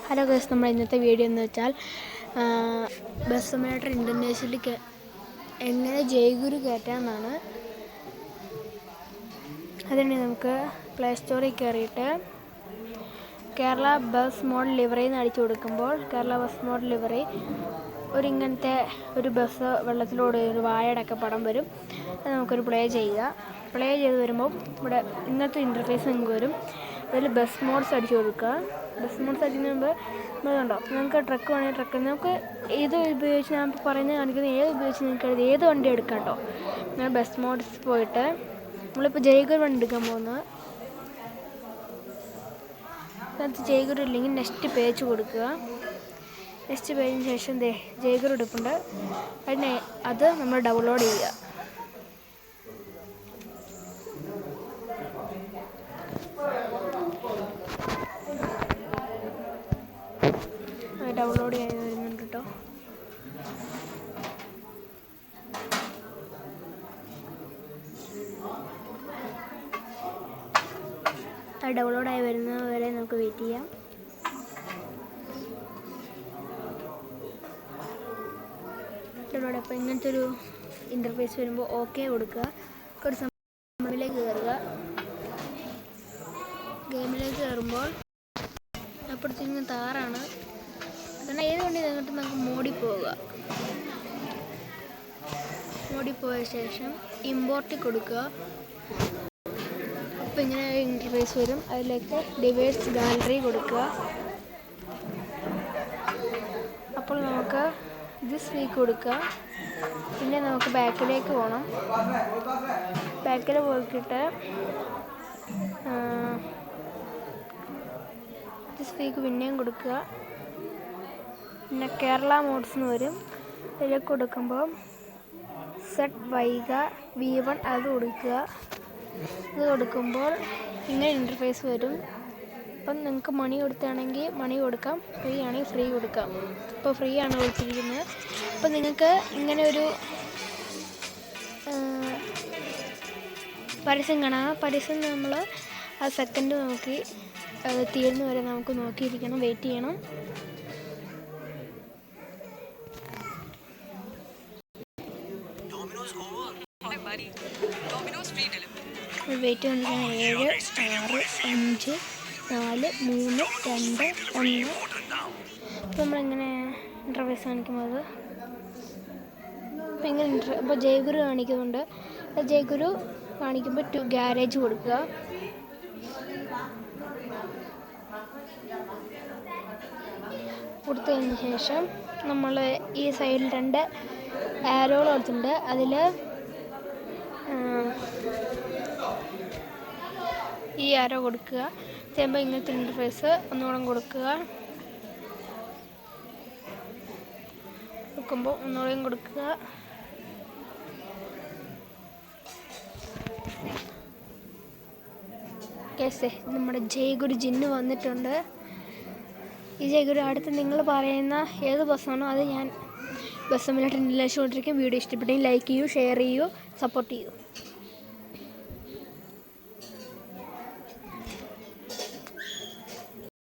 Hello guys, നമ്മുടെ ഇന്നത്തെ video എന്ന് വെച്ചാൽ ബസ് സിമുലേറ്റർ ഇൻ്റർനാഷണലിൽ എങ്ങനെ ജയ്ഗുരു കയറ്റാമെന്നാണ്. അതിന് നമുക്ക് പ്ലേ സ്റ്റോറിൽ കയറിയിട്ട് കേരള ബസ് മോഡ് ലിവറി എന്ന് അടിച്ചു കൊടുക്കുമ്പോൾ കേരള ബസ് മോഡ് ലിവറി ഇങ്ങനത്തെ ഒരു ബസ് വെള്ളത്തിലൂടെ ഒരു വാഴയുടെ ഒക്കെ പടം വരും. അത് നമുക്കൊരു പ്ലേ ചെയ്ത് വരുമ്പോൾ ഇവിടെ ഇങ്ങനത്തെ ഇൻ്റർഫേസ് നിങ്ങൾക്ക് വരും. അതിൽ ബസ് മോഡ്സ് അടിച്ചു കൊടുക്കുക. ബസ് മോഡ്സ് അടിക്കുന്നതിന് മുമ്പ് നമ്മളുണ്ടോ, നിങ്ങൾക്ക് ട്രക്ക് വേണമെങ്കിൽ ട്രക്ക് നമുക്ക് ഏത് ഉപയോഗിച്ച് ഞാൻ പറയുന്നത് കാണിക്കുന്നത് ഏത് ഉപയോഗിച്ച് നിങ്ങൾക്ക് ഏത് വണ്ടി എടുക്കാം കേട്ടോ. ഞാൻ ബസ് മോഡ്സ് പോയിട്ട് നമ്മളിപ്പോൾ ജയ്ഗുരു വണ്ടി എടുക്കാൻ പോകുന്നത്. അതിനകത്ത് ജയ്ഗുരു ഇല്ലെങ്കിൽ നെക്സ്റ്റ് പേജ് കൊടുക്കുക. നെക്സ്റ്റ് പേജിന് ശേഷം ജയ്ഗുരു എടുപ്പുണ്ട്, അത് നമ്മൾ ഡൗൺലോഡ് ചെയ്യുക. ഡൗൺലോഡ് ചെയ്ത് വരുന്നുണ്ട് കേട്ടോ. അത് ഡൗൺലോഡായി വരുന്നത് വരെ നമുക്ക് വെയിറ്റ് ചെയ്യാം. അപ്പോൾ ഇങ്ങനത്തെ ഒരു ഇൻ്റർഫേസ് വരുമ്പോൾ ഓക്കെ കൊടുക്കുക. ഒരു ഗെയിമിലേക്ക് കയറുക. ഗെയിമിലേക്ക് കയറുമ്പോൾ അപ്പോഴത്തേക്കും താറാണ്. കാരണം ഏത് വണ്ടി തന്നിട്ട് നമുക്ക് മോഡിൽ പോവുക. മോഡിൽ പോയ ശേഷം ഇമ്പോർട്ടിൽ കൊടുക്കുക. അപ്പോൾ ഇങ്ങനെ ഇൻ്റർഫേസ് വരും. അതിലേക്ക് ഡിവൈസ് ഗാലറി കൊടുക്കുക. അപ്പോൾ നമുക്ക് ദിസ് വീക്ക് കൊടുക്കുക. പിന്നെ നമുക്ക് ബാക്കിലേക്ക് പോകണം. ബാക്കിൽ പോയിട്ട് ദിസ് വീക്ക് പിന്നെയും കൊടുക്കുക. പിന്നെ കേരള മോഡ്സ് എന്ന് വരും. അതിലേക്ക് കൊടുക്കുമ്പോൾ സെറ്റ് വൈക V1 അത് കൊടുക്കുക. ഇത് കൊടുക്കുമ്പോൾ ഇങ്ങനെ ഇൻ്റർഫേസ് വരും. അപ്പം നിങ്ങൾക്ക് മണി കൊടുക്കുകയാണെങ്കിൽ മണി കൊടുക്കാം, ഫ്രീ ആണെങ്കിൽ ഫ്രീ കൊടുക്കാം. ഇപ്പോൾ ഫ്രീ ആണ് കൊടുത്തിരിക്കുന്നത്. അപ്പോൾ നിങ്ങൾക്ക് ഇങ്ങനെ ഒരു പരസ്യം കാണാം. പരസ്യം നമ്മൾ ആ സെക്കൻഡ് നോക്കി അത് തീർന്നു വരെ നമുക്ക് നോക്കിയിരിക്കണം, വെയിറ്റ് ചെയ്യണം. വെയിറ്റ് വന്നിരിക്കണം 7, 6, 5, 4, 3, 2, 1. അപ്പോൾ നമ്മളിങ്ങനെ ഇൻ്റർഫേസ് കാണിക്കുന്നത് അപ്പോൾ ഇങ്ങനെ ഇപ്പോൾ ജയ്ഗുരു കാണിക്കുന്നുണ്ട്. ജയ്ഗുരു കാണിക്കുമ്പോൾ ടു ഗ്യാരേജ് കൊടുക്കുക. കൊടുത്തതിന് ശേഷം നമ്മൾ ഈ സൈഡിൽ 2 ആരോകൾ കൊടുത്തിട്ടുണ്ട്. അതിൽ ഈ ആരോ കൊടുക്കുക. ചെയ്യുമ്പോൾ ഇങ്ങനത്തെ ഇൻ്റർഫേസ് ഒന്നുകൂടെ കൊടുക്കുക. കൊടുക്കുമ്പോൾ ഒന്നുകൂടെയും കൊടുക്കുക. കേസേ നമ്മുടെ ജയ്ഗുരു ജിന്ന് വന്നിട്ടുണ്ട്. ഈ ജയ്ഗുരു അടുത്ത് നിങ്ങൾ പറയുന്ന ഏത് ബസ്സാണോ അത് ഞാൻ ബസ് സിമുലേറ്റർ ഇൻസ്റ്റലേഷൻ കൊണ്ടിരിക്കും. വീഡിയോ ഇഷ്ടപ്പെട്ടെങ്കിൽ ലൈക്ക് ചെയ്യൂ, ഷെയർ ചെയ്യൂ, സപ്പോർട്ട് ചെയ്യൂ.